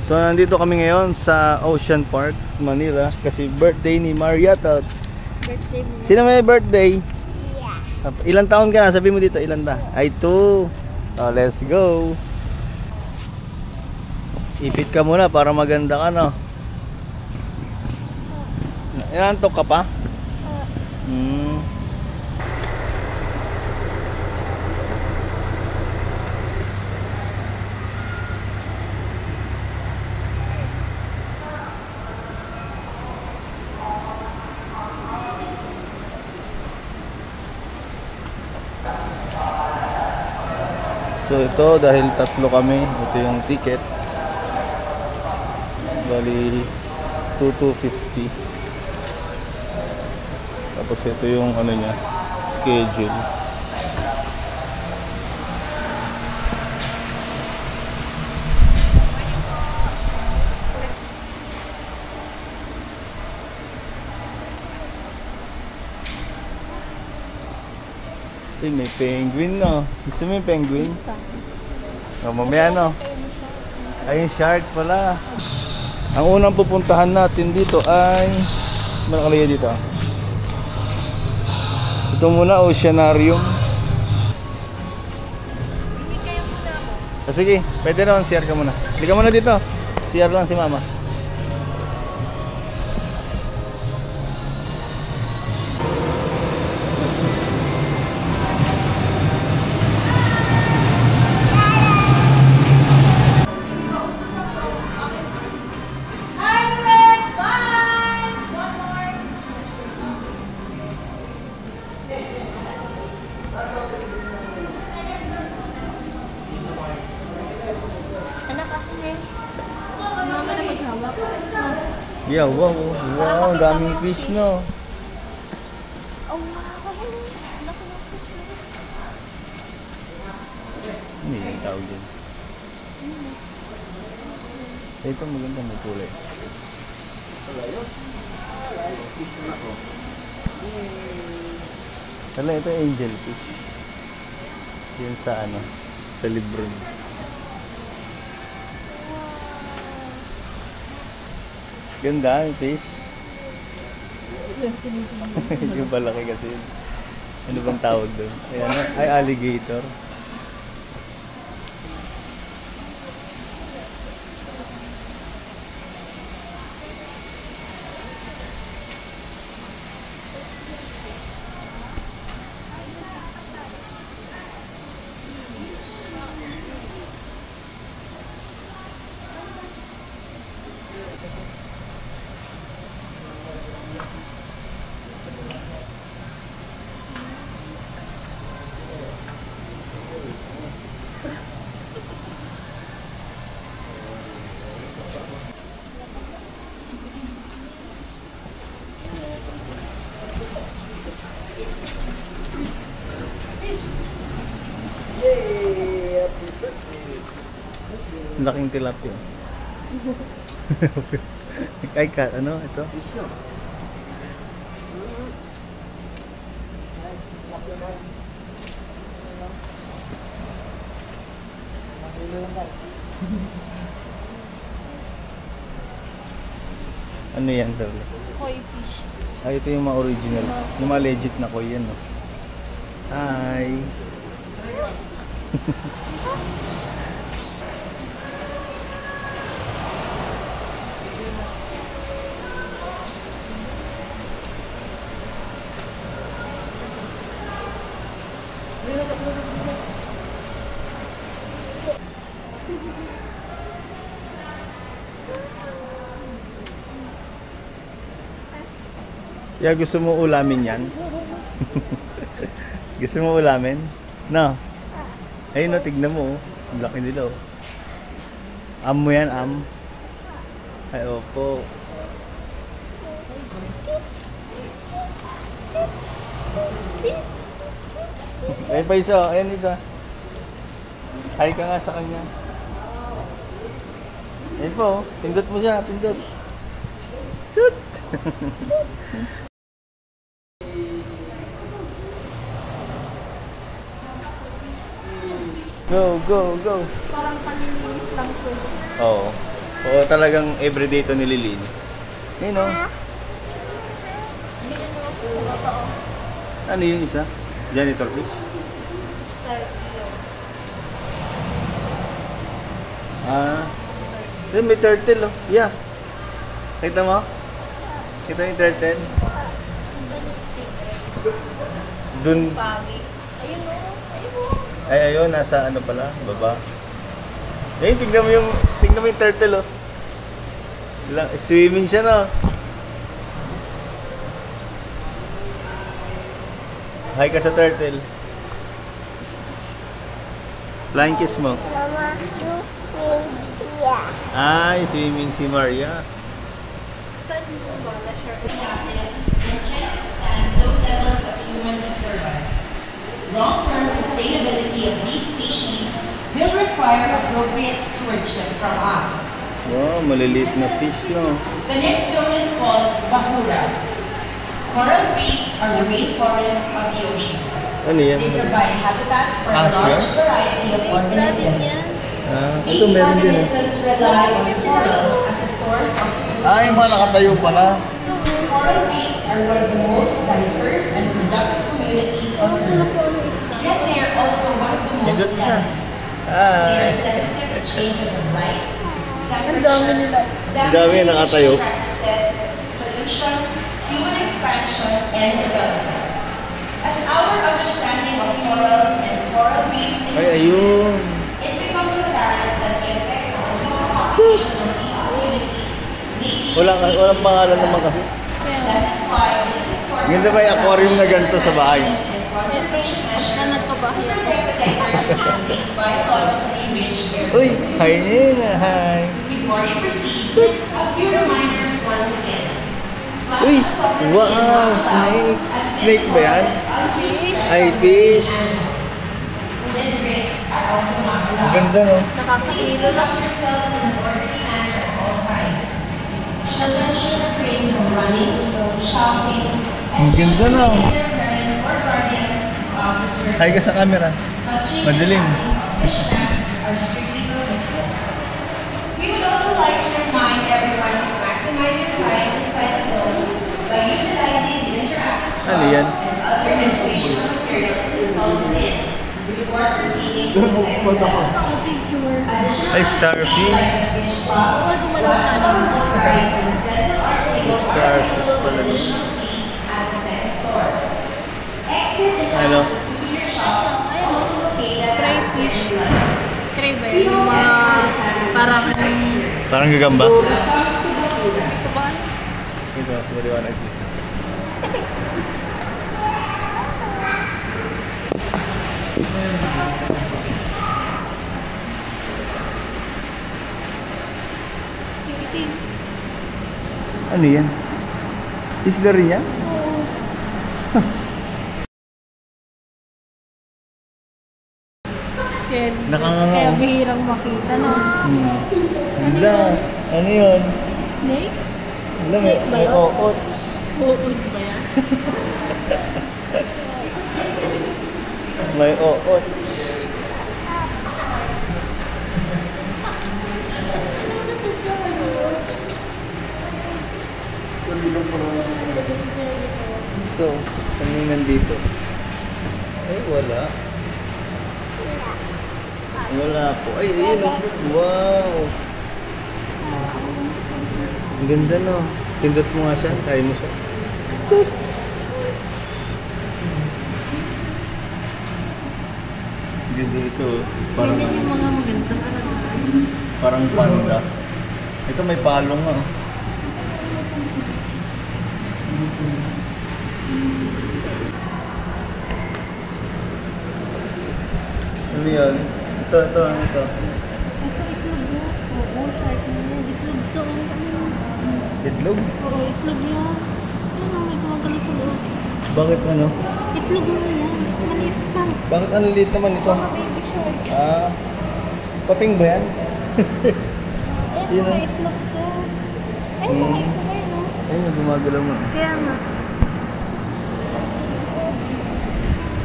So nandito kami ngayon sa Ocean Park, Manila kasi birthday ni Maria Tots. Birthday mo. Sino may birthday? Yeah. Ilang taon ka na? Sabi mo dito, ilan na? Ay, 2. Oh, let's go. Ipit ka muna para maganda ka, no? Inantok ka pa? So ito dahil tatlo kami, ito yung ticket. Bali 2,250. Tapos ito yung ano niya, schedule. Ay, may penguin, no? Gusto mo yung penguin? O, mamaya, no? Ay, yung shark pala. Ang unang pupuntahan natin dito ay nakalagay dito. Ito muna, Oceanarium. Sige, pwede naman, CR ka muna. Hindi ka muna dito. CR lang si mama. Yeah, wow, wow, ang daming fish, no? Oh, wow. Hindi yung tawag dyan. Ito maganda, may kulay. Hala, ito angel fish. Yan sa ano, sa libro. Ganda yung fish. Yung malaki kasi yun. Ano bang tawag doon? Ayan, ay alligator. Laking tilapia. Ay, ano ito? Ano yan, Darla? Koi fish. Ay, ito yung mga original. Yung mga legit na koi yan, no? Hi! Yeah, gusto mo ulamin yan? Gusto mo ulamin? No? Ayun, no, tignan mo. Ang laki nila, oh. Am mo yan, am? Ay, opo. Ay, pa isa. Ayan, isa. Hi ka nga sa kanya. Ayan po, pindot mo siya, pindot. Tut! Go, go, go. Parang panininis lang po. Oo. Oo, talagang everyday ito nililinis. Ayun o. Ano yung isa? Janitor fish? Then may turtle oh. Yeah. Kita mo? Kita yung turtle? Dun. Ayun o. Ay, ayun. Nasa ano pala? Baba. Ayun, tignan mo yung turtle oh. Swimming siya no. Hi ka sa turtle. Flying kiss mo. Mama, Ay, swimming si Maria. saan mo ba na-share? And low levels of human disturbance. Long-term sustainability of these species will require appropriate stewardship from us. Wow, maliliit na fish no. The next zone is called Bahura. Coral reefs are the rainforest of the ocean. Ano yan? They provide habitats for a Siya? large variety of organisms. Ito These meron din eh. organisms rely on corals as a source of food. Ay, mga nakatayo pala. Coral reefs are one of the most diverse and productive communities on Earth. Yet they are also one of the most Pindot siya. delicate. They are Ay. sensitive to changes of light, Ang dami nila. Ang dami nakatayo. practices, pollution, human expansion, and development. As our understanding of corals and coral reefs Ay, ayun. it becomes apparent that the effect of human populations on these communities may be Walang pangalan naman kasi. that is why it is important Ganda ba yung aquarium na ganito sa bahay? Na nagpabahay ako. these biologically rich areas. Uy, hi Nina, hi. Before you proceed, a few reminders once again. Uy, wow, snake. Snake ba yan? Ay, fish. Ang ganda no? Nakakahilo lang. Ang ganda no? Hi ka sa camera. Madilim. We would also like to remind everyone to maximize your time inside the zone by utilizing the interactive Ano yan? and other educational materials installed within before proceeding to the next Punta ko. Picture. Ay, starfish. Huwag gumalaw channel. Starfish pala. Ano? Crayfish. Cray ba yun? Yung mga parang... Parang gagamba? Ito ba? Ito, mas maliwanag dito. Tikitin. Ano yan? Isda rin yan? Kaya, Nakanganga. kaya bihirang makita, no? Ganda. Ano yun? Snake? Alam mo, Snake ba may yun? oot. Uod ba yan? May oot. Ito, ano yung nandito? Ay, wala. Wala po. Ay, ayun oh. Wow. Ang ganda no. Pindot mo nga siya. Kaya mo siya. Toots. Ganda ito. Parang, Ganyan yung mga magandang alagaan. parang panda. Ito may palong nga. Oh. Ano yun? Ito, ano ito? Ito, itlog mo. Oo, shark mo. Itlog to. Itlog? Oo, itlog yan. Ayun, may gumagalo sa loob. Bakit ano? Itlog mo yan. Maliit pa. Bakit ano liit naman ito? Mga baby shark. Ah, paping ba yan? Eh, Yun, mga oh. itlog to. Ay, mga Hmm. itlog ayun, no? Ayun, gumagalaw mo. Kaya nga.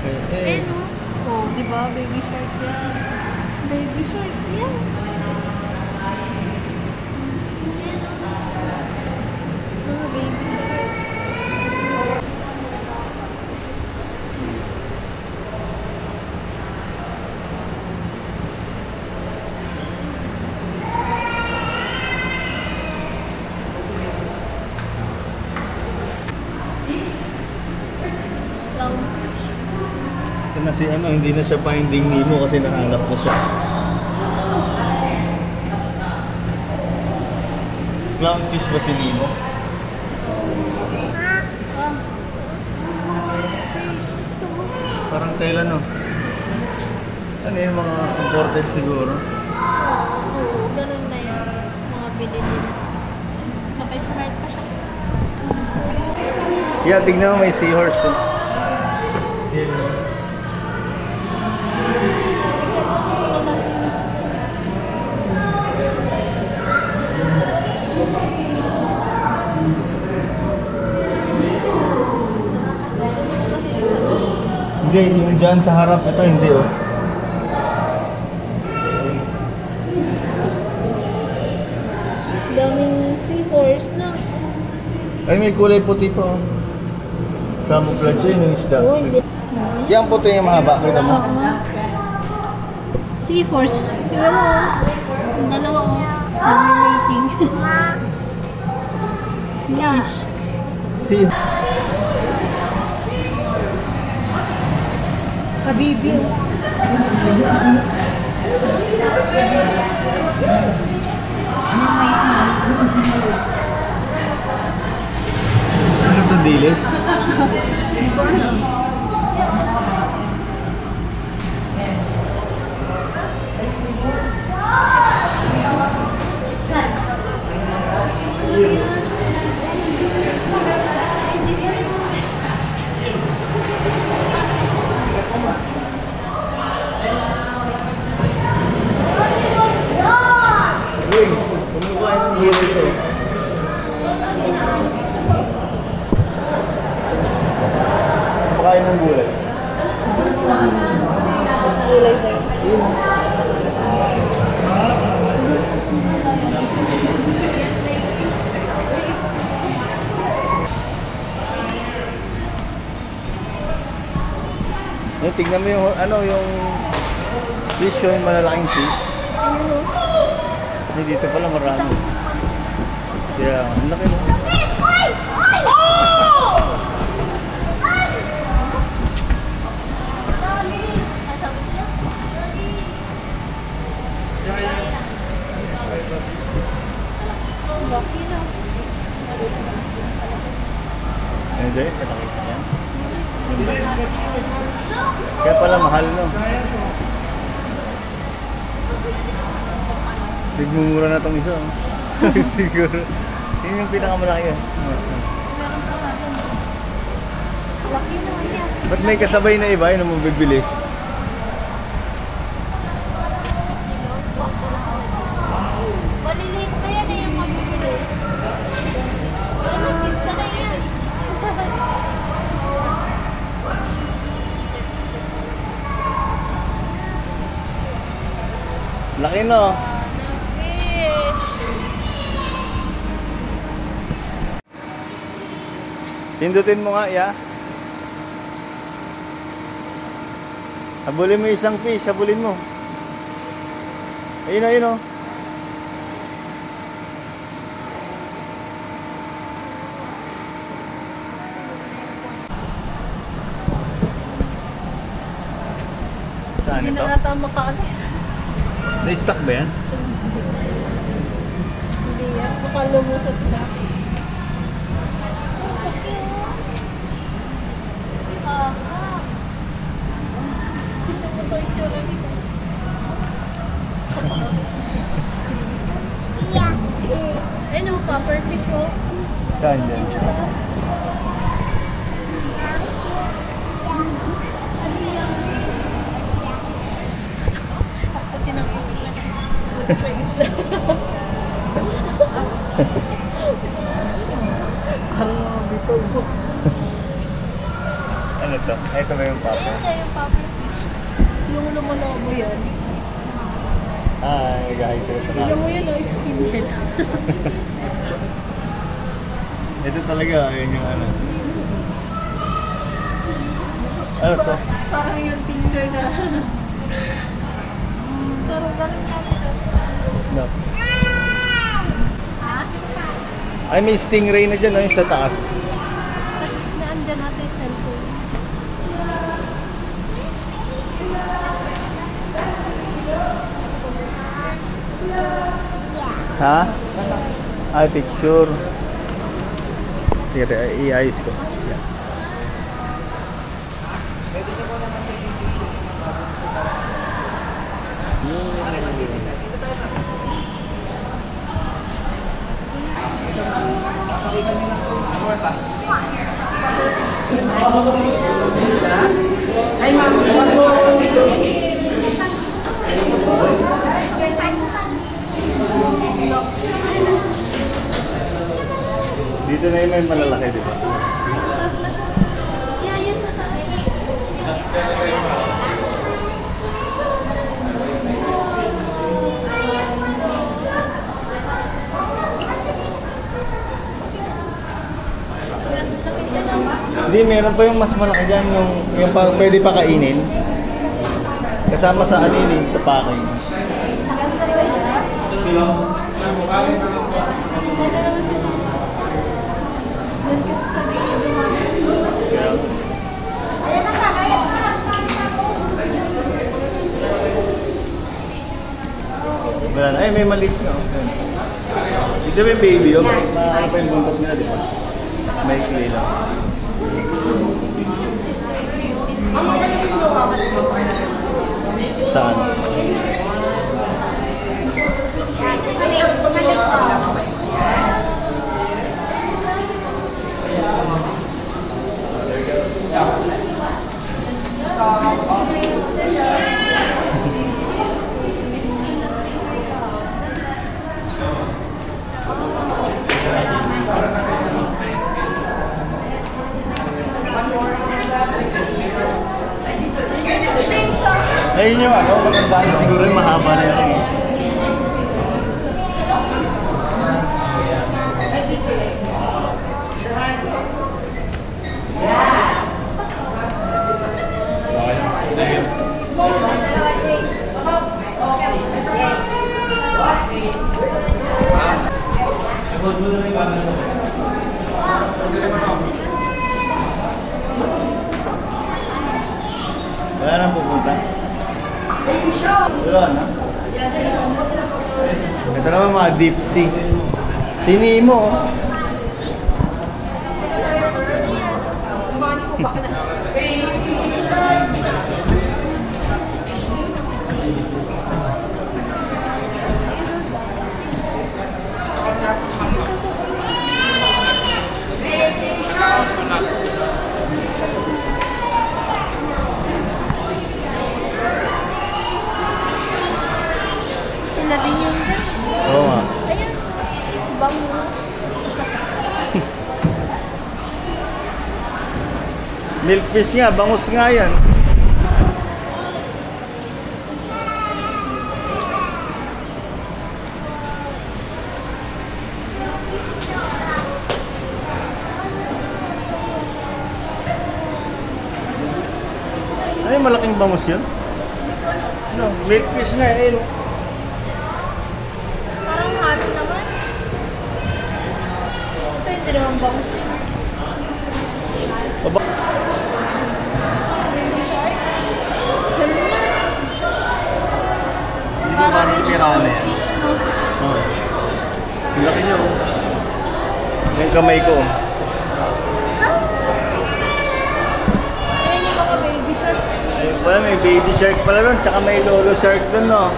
Eh, Ayun, no? Oh, di ba? Baby shark yan. Baby shark yan. Si ano, hindi na siya Finding Nemo kasi nahanap na siya. Clownfish ba si Nemo? Parang tela, no? Ano yung mga imported siguro? Oo, ganun na yun. Mga binili. Naka-smart pa siya. Yeah, tignan mo, may seahorse. Oh. Yeah. Hindi, yung dyan sa harap, ito hindi oh. Daming seahorse na. Ay, may kulay puti pa oh. Camouflage yun yung isda. Oo, hindi. Yan puti yung mahaba, kita mo. Seahorse. Tingnan mo. Ang dalawa oh. Nag-mating. Fish. See? Kabibi. Ano ito, dilis? Uy, kumakain ng gulay ito. Kumakain ng gulay. Gulay tayo. Yung tignan mo yung ano yung fish yung malalaking fish. Hindi dito pala marami. Kaya ang laki mo. Enjoy, katakita yan. Kaya pala mahal, no? Nagmumura na itong isa. Siguro. Yun yung pinakamalaki yan. Laki naman yan. Ba't may kasabay na iba? Yun ang mabibilis. Maliliit pa yan eh yung mabibilis. Ay, nag-kiss ka na yan. Laki, no? Fish. Pindutin mo nga, ya. Habulin mo isang fish, habulin mo. Ayun, ayun, oh. Saan Hindi ito? na ata makaalis. Na-stuck ba yan? Hindi yan. Baka lumusot na. Ito mo ito itsura nito. Ayun o, puffer fish o. Saan yan? Pati nang ipin lang. Trace na. Ano to? Ito ba yung papa? Ayun na yung puffer fish. Yung lumolobo yan. Ah, nag-hide sila sa Tignan mo namin. yun o, skinhead. Ito talaga, yun yung ano. Ano to? Parang yung teacher na. Pero ganun natin. No. Ha? Ay, may stingray na dyan, no? Yung sa taas. Sa gitnaan dyan natin yung cellphone. Ha? Ay, picture. Tira, i-ayos ko. Yan. Ay, ma'am. Dito na yung may malalaki, di ba? Taas na siya. Yeah, yan sa taas. Lapit ka na ba? Hindi, meron pa yung mas malaki dyan, yung pwede pa kainin. Kasama sa anini, sa packing. Ganda naman sila. Doon kasi sa video dumating. Kaya, wala na. Ay, may maliit na. Ibig sabihin baby yun. Ano pa yung buntot nila, di ba? May clay lang. Saan? Ayun yung ano, maganda na siguro yung mahaba na yun. Wala nang pupunta. Wala na. Ito naman mga deep sea. Si Nemo. Sila din yung... Oo nga. Ayan. Bangus. Milkfish nga, bangus nga yan. Ay, malaking bangus yun. No, milkfish nga eh. Parang halo naman. Ito hindi naman bangus. Baba. Baby shark. Parang pirana yan. fish, no? Oh. Ang laki nyo. Yung kamay ko. Ayan yung mga baby shark. Ay, pala may baby shark pala doon. Tsaka may lolo shark doon, no?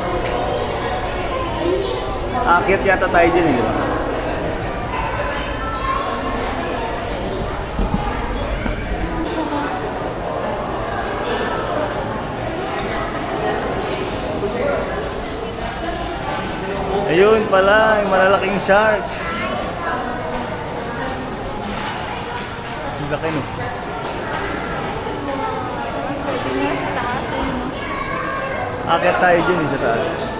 Akit yata tayo dyan, eh. Di ba? Ayun pala, yung malalaking shark. Ang laki, no? Sa taas, ayun, no? Akit tayo dyan, eh, sa taas.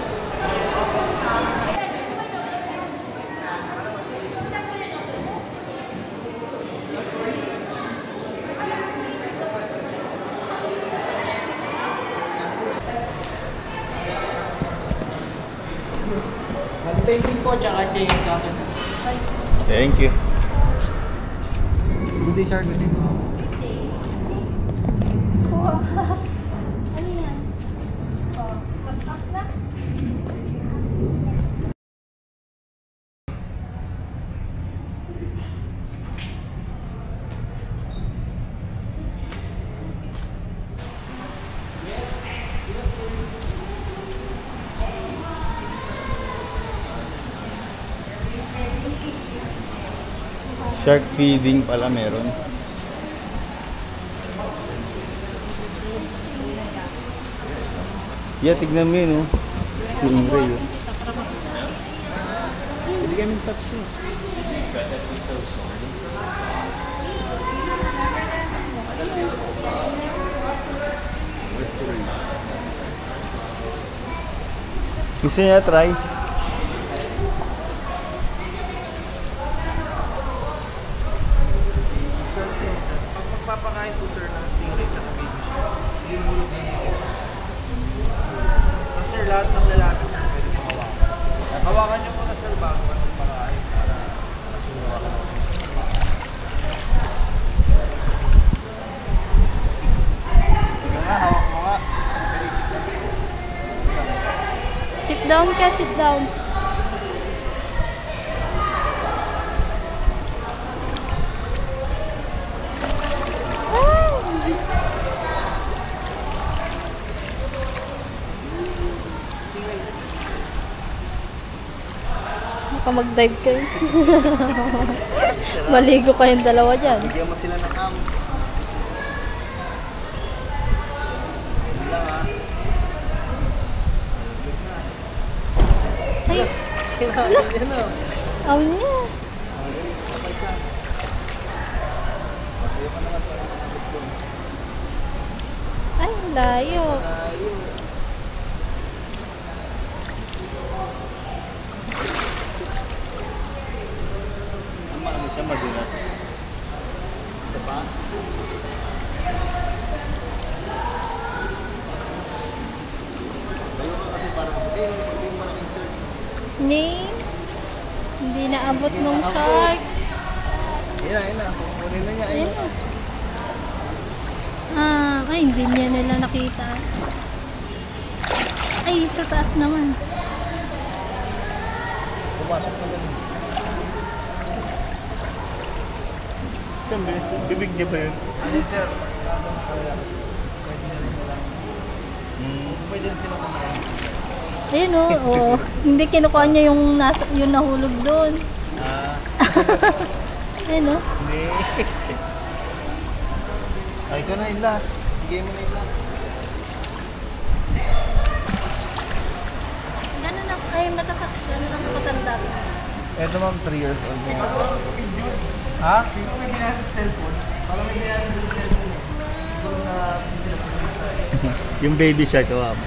Painting po, tsaka stay in campus. Thank you. Good day, sir. Good day. Wow. Shark feeding pala meron. Yeah, tignan mo yun, oh. Si Ingray, oh. Hindi kami touch yun. Gusto niya try? Pag magpapakain po sir ng stingray at baby shark, yung hulog na dito. Tapos sir, lahat ng lalapit sir pwede mo hawakan. Hawakan niyo muna sir bago ka magpakain para masunuwa ka natin. Tignan nga, hawak mo nga. Sit down ka, sit down. Baka mag-dive kayo. Maligo kayong dalawa dyan. Bigyan mo sila ng ham. Hindi lang, ha. Ay, Kinain yan, oh. aw niya. Kapay siya. Ayaw ka naman para makabot ko. Ay, layo. Tayo. Ano siya, madulas. Isa pa? Tayo ka kasi para yung malaking shirt. Hindi naabot ng shark. Ayun na. Kukunin na niya. Ayun na. Ay, hindi niya nila nakita. Ay, sa taas naman. Pumasok na lang. Siyempre, bibig niya ba yun? Ano yun sir? Pwede na rin nila. Pwede na sila kumain. Ayun o. Oh. Hindi kinukuha niya yung, yung nahulog doon. Ah. Ayun o. Hindi. Ay, ikaw na yung last. Bigay mo na yung last. Gano'n na, ay gano'n ang matanda. Ito ma'am, 3 years old mo. Ha? Sino may binasa sa cellphone? Para may binasa sa cellphone. Siguro na sila pumunta. Yung baby shark, oh. Kasi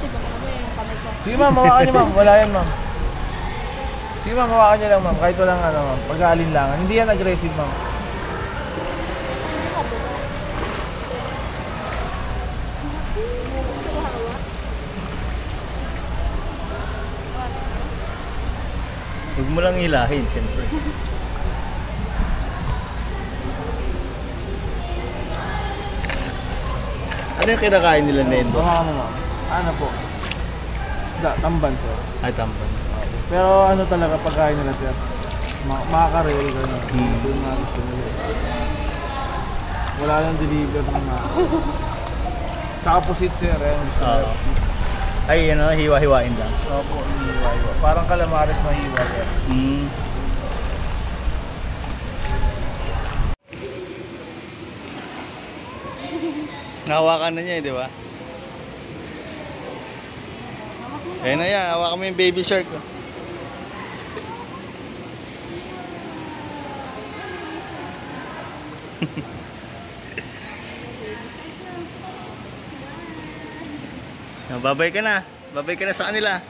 baka naman yung kamay ko. Sige ma'am, hawakan niyo ma'am. Wala yan ma'am. Sige ma'am, hawakan niyo lang ma'am. Kahit walang ano ma'am. Pag-aalinlangan. Hindi yan aggressive ma'am. Huwag mo lang hilahin, siyempre. Ano yung kinakain nila, Nendo? Hawakan mo ma'am. Ano po? Tamban sir. Ay, tampan. Pero ano talaga pagkain nila sir? Makakareel ka na. Doon nga gusto nila. Wala lang deliver na nga. Tsaka pusit sir, eh. Gusto nila. Oo. Ay, ano, hiwa-hiwain lang. Opo, hiwa-hiwa. Parang calamares na hiwa yan. Nahawakan na niya, di ba? Ayun na yan, hawakan mo yung baby shark. Oh. Babay ka na. Babay ka na sa kanila.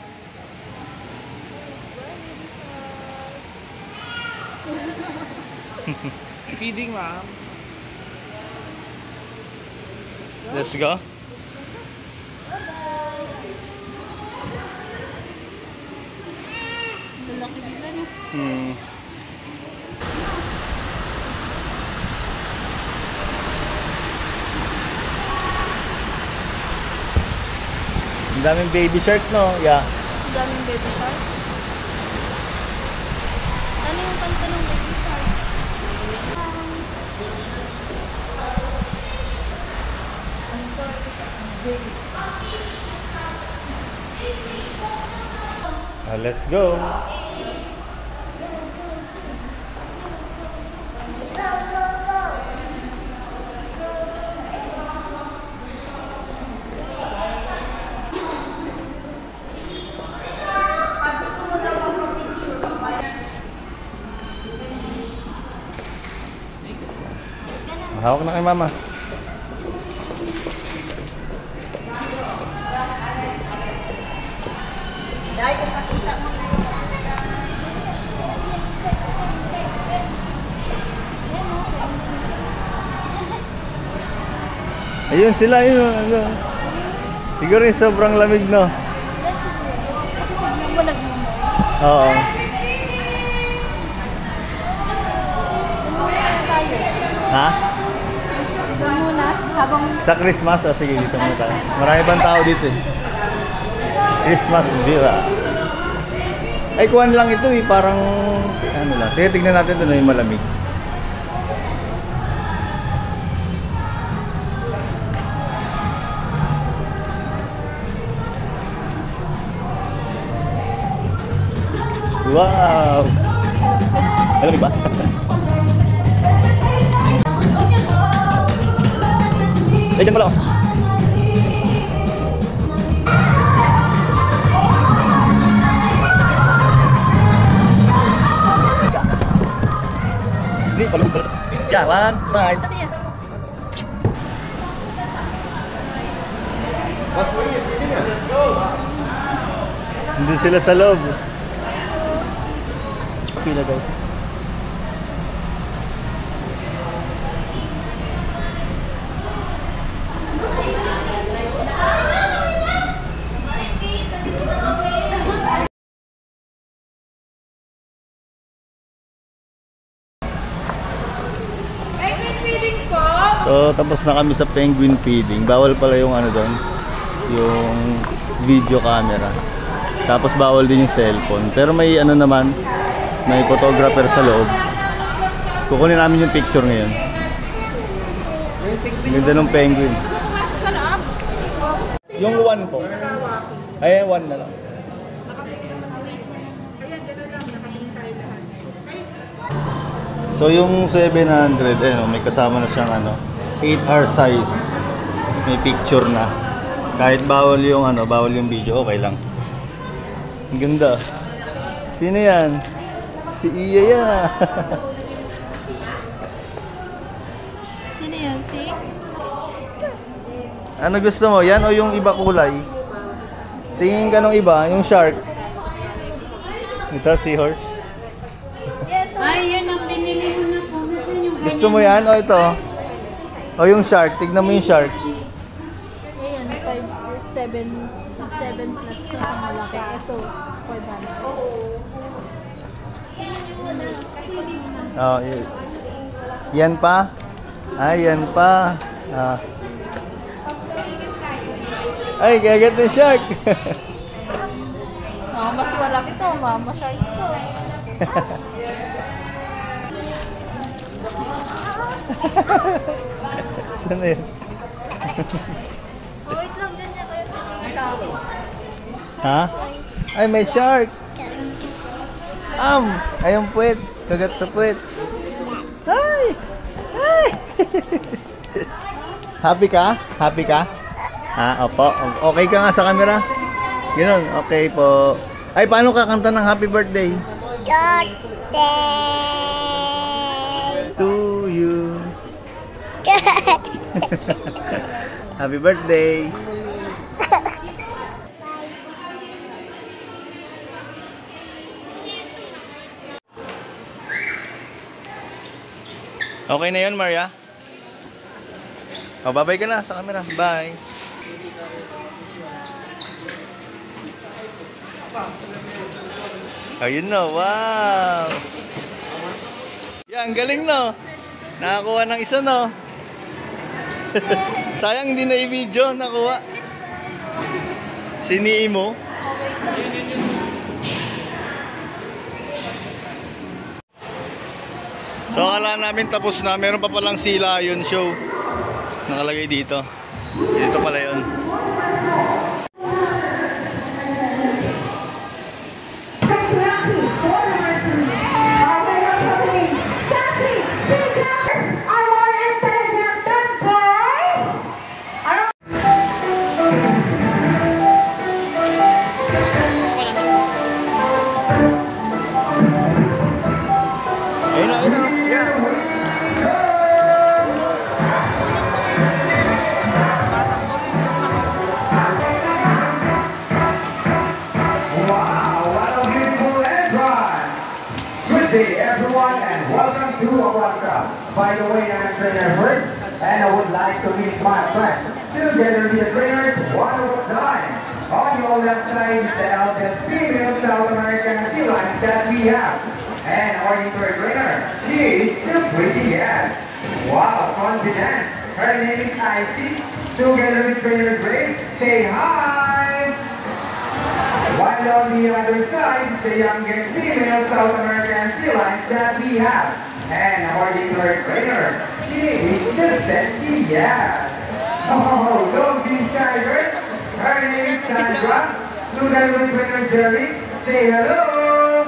Feeding ma'am. Let's go. Lalaki nila no. Ang daming baby shark, no? Yeah. Ang daming baby shark. Ano yung kanta ng baby shark? Let's go. Hawak na kay mama. Ayun sila, yun. Ano. Siguro yung sobrang lamig, no? Tignan mo nagmumay. Oo. Tignan mo kaya tayo. Ha? Tignan muna habang Sa Christmas, sige, dito muna tayo. Marami bang tao dito eh. Christmas Villa. Ay, kuhan lang ito eh, parang, ano lang. Sige, tignan natin ito na yung malamig. Wow! Malamig ba? Eh, dyan pala oh. Ini palung pala. Yeah, one, smile. kasi yan. Hindi sila sa loob. Pila daw. So, tapos na kami sa penguin feeding. Bawal pala yung ano doon, yung video camera. Tapos bawal din yung cellphone. Pero may ano naman, may photographer sa loob. Kukunin namin yung picture ngayon. Ganda ng penguin. Yung one po. Ayan, one na lang. So yung 700, may kasama na siyang 8R size. May picture na. Kahit bawal yung bawal yung video, okay lang. Ang ganda. Sino yan? Si Iya yan. Sino yan? Si? Ano gusto mo? Yan o yung iba kulay? Tingin ka nung iba, yung shark. Ito, seahorse. Ay, yun ang binili mo na po. Gusto mo yan o ito? O yung shark, tignan mo yung shark. Ayan, 7 plus ito ang malaki. Ito, 400. Oh, yan pa? Ay, yan pa. Ay, gagat yung shark. Mas malaki to, mama shark to. Saan na yun? Wait lang din niya kayo. Ha? Ay, may shark. Ayun puwet. Kagat sa puwet. Ay! Ay! Happy ka? Happy ka? Opo. Okay ka nga sa camera? Ganun, okay po. Ay, paano kakanta ng happy birthday? To you. Happy birthday. Okay na yun, Maria? Bye-bye ka na sa camera. Bye. Ayun na, wow. Yan, galing no. Nakakuha ng isa no. Sayang hindi na i-video, nakuha. Sinii mo. So akala namin tapos na, meron pa palang Sea Lion show nakalagay dito. Dito pala yun. Ayun na, ayun na. Yeah. Good day, everyone, and welcome to Awaka. By the way, I'm Trainer Bert, and I would like to meet my friends. Together with the trainers, one at a time. On your left side is the eldest female South American feline that we have. And our third trainer, she is the pretty cat. Wow, confident. Her name is Icy. Together with Trainer Grace, say hi! While on the other side, the youngest female South American feline that we have. And our third trainer, she is the sexy cat. Oh, don't be shy, girl. Her name is Sandra. Together with Trainer Jerry, say hello!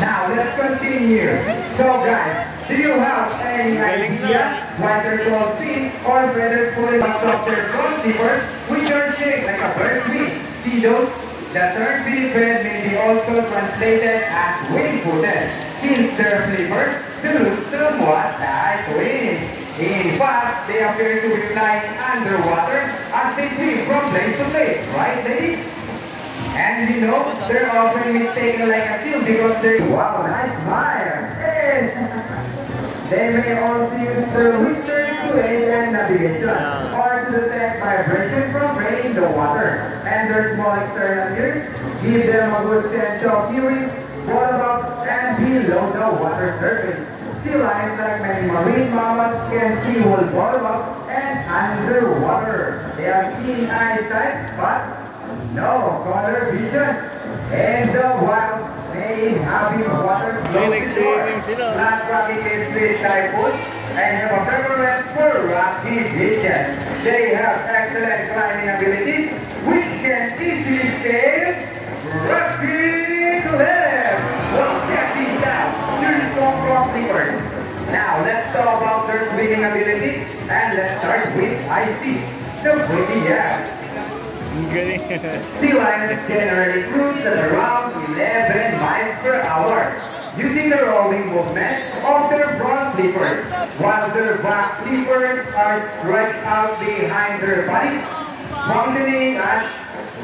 Now, let's continue. So guys, do you have any idea why they're called feet or feathers pulling up their front flippers which are shaped like a bird's wing? See those? The third feet bed may be also translated as wing-footed, since their flippers do somewhat like wings. In fact, they appear to be flying underwater as they swim from place to place, right ladies? And you know, they're often mistaken like a seal because they're wow, nice smile. Hey. They may also use their whiskers to aid in navigation or to detect vibration from rain in the water. And their small external ears give them a good sense of hearing both above and below the water surface. Sea lions, like many marine mammals, can see both above and underwater. They have keen eyesight, but no color vision. And the wild may have water flat rocky caves with typhoons and have a preference for rocky beaches. They have excellent climbing abilities which can easily scale rocky cliffs. Well, check these out. Here's some rock flippers. Now let's talk about their swimming ability, and let's start with Icy, the pretty cat. Sea lions generally cruise at around 11 miles per hour, using the rolling movement of their front flippers, while their back flippers are stretched out behind their bodies, functioning as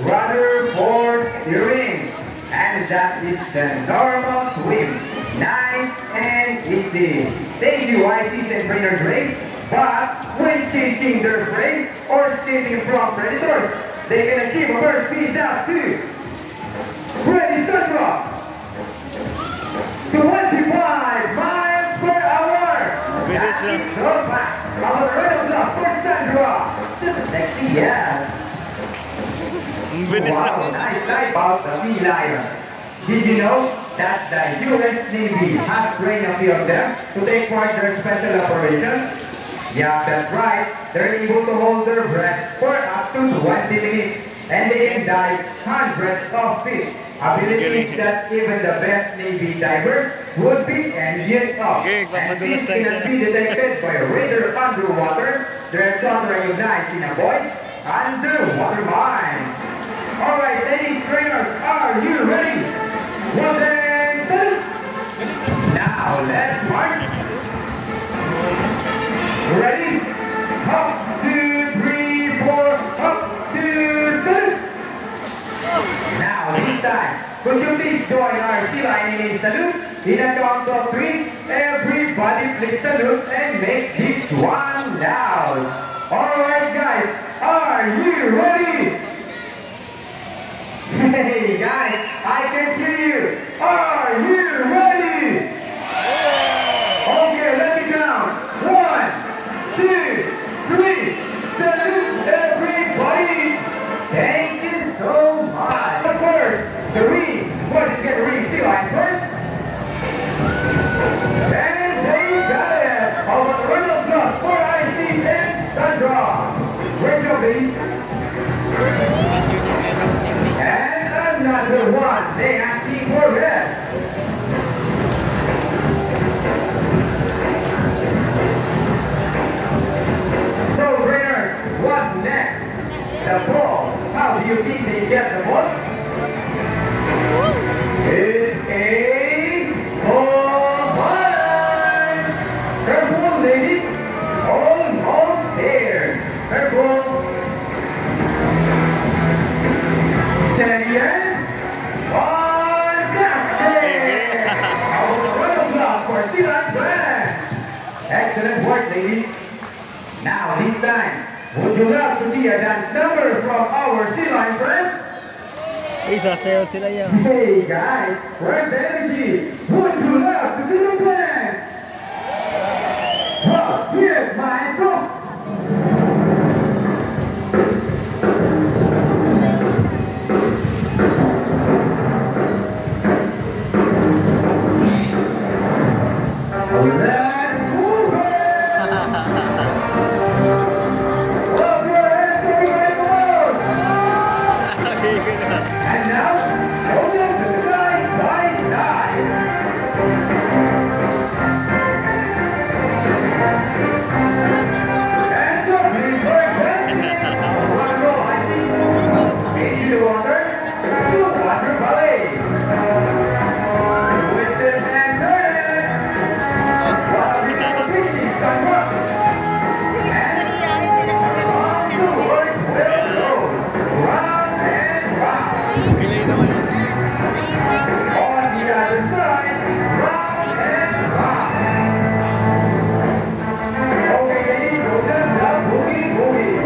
rudder for steering. And that is the normal swim. Nice and easy. Thank you, Icy and Trainer Grace. But when chasing their prey or escaping from predators, they can achieve a burst speed up to ready Sandra 25 miles per hour. That is so fast. Our round of for Sandra. This is sexy, yeah. Wow, nice about the sea lion. Did you know that the U.S. Navy has trained a few of them to take part in their special operations? Yeah, that's right. They're able to hold their breath for up to 20 minutes, and they can dive hundreds of feet. Abilities that even the best Navy divers would be envious of. And this can be detected by a radar underwater. They're not recognized in a voice underwater mine. Alright, ladies trainers, are you ready? Well then, now let's march. Ready? Up, 2, 3, 4, up, 2, 3. Now this time, could you please join our sea lion in a salute? In a count of 3, everybody please salute and make this one loud. Alright guys, are you ready? Hey guys, I can hear you. Are you ready? Okay, let me count. 1, 2, 3. Salute everybody. Thank you so much. First, the ring. What is get the ring? Sea lion first. And they got it. Over the riddle plus for Icy and Sandra. Great job, ladies. And another one, they asking for red. So trainers, what's next? The ball. How do you think they get the ball? It's a home run. Careful, ladies. Almost there. Careful. Steady and on down. Excellent work, ladies. Now, this time, would you love to see a dance number from our sea lion friends? Uy, sasayaw sila yan. Hey guys, where's the energy? Would you love to see them dance? Well, here's my song. Let's move it! Up your hands to the world! And now, hold on to the side by side. And don't leave for a question. One roll, I think. Into the water, to water ballet. Twist it and turn it. While we go fishing, come up. And onward we'll go. Round and round. Pilay naman. On the other side, round and round. Okay, ladies, go down, now boogie, boogie.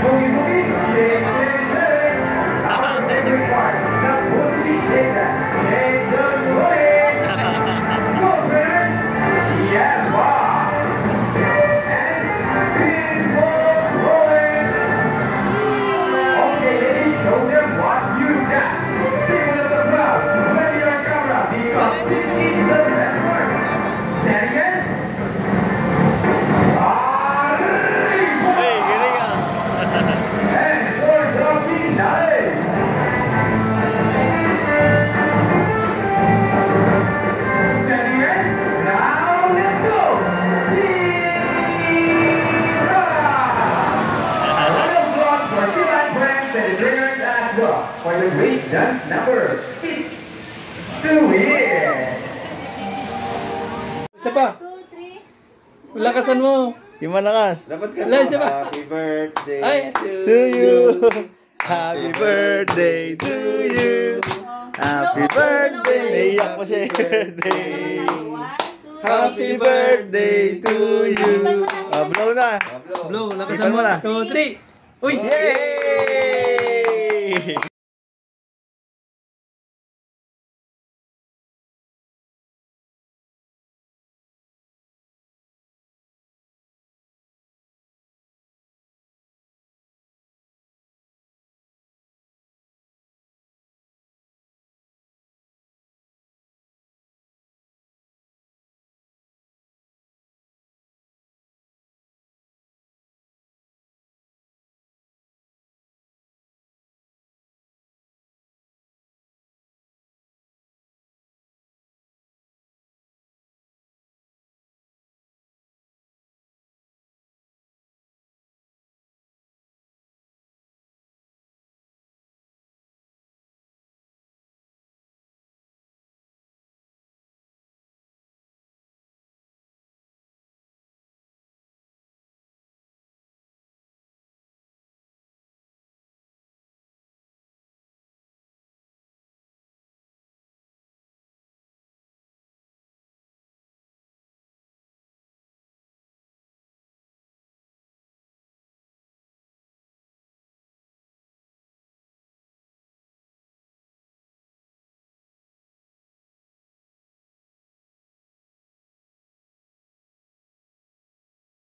Boogie, boogie, shake, shake, shake. Our favorite part, the boogie shaker. Shake the boogie. Go, friends. Yes, wow. And spin for rolling. Okay, ladies, show them what you got. People of the crowd, ready your camera because this is the best part. Say it again. Hey, galing ah. And for the finale. Say it again. Now let's go. Round of applause for Sea Lion Friends and the Dreamers as well for the great dance number. It's 2 years. Isa pa. 2, 3. Lakasan mo. Yung malakas. Dapat ka Wala, isa pa. Happy birthday Ay. To you. Happy birthday to you. Happy birthday. Naiyak ko siya yung birthday. Happy birthday to you. Blow na. Blow, Ipan lakasan mo mo. na. 2, 3. Uy! Yay!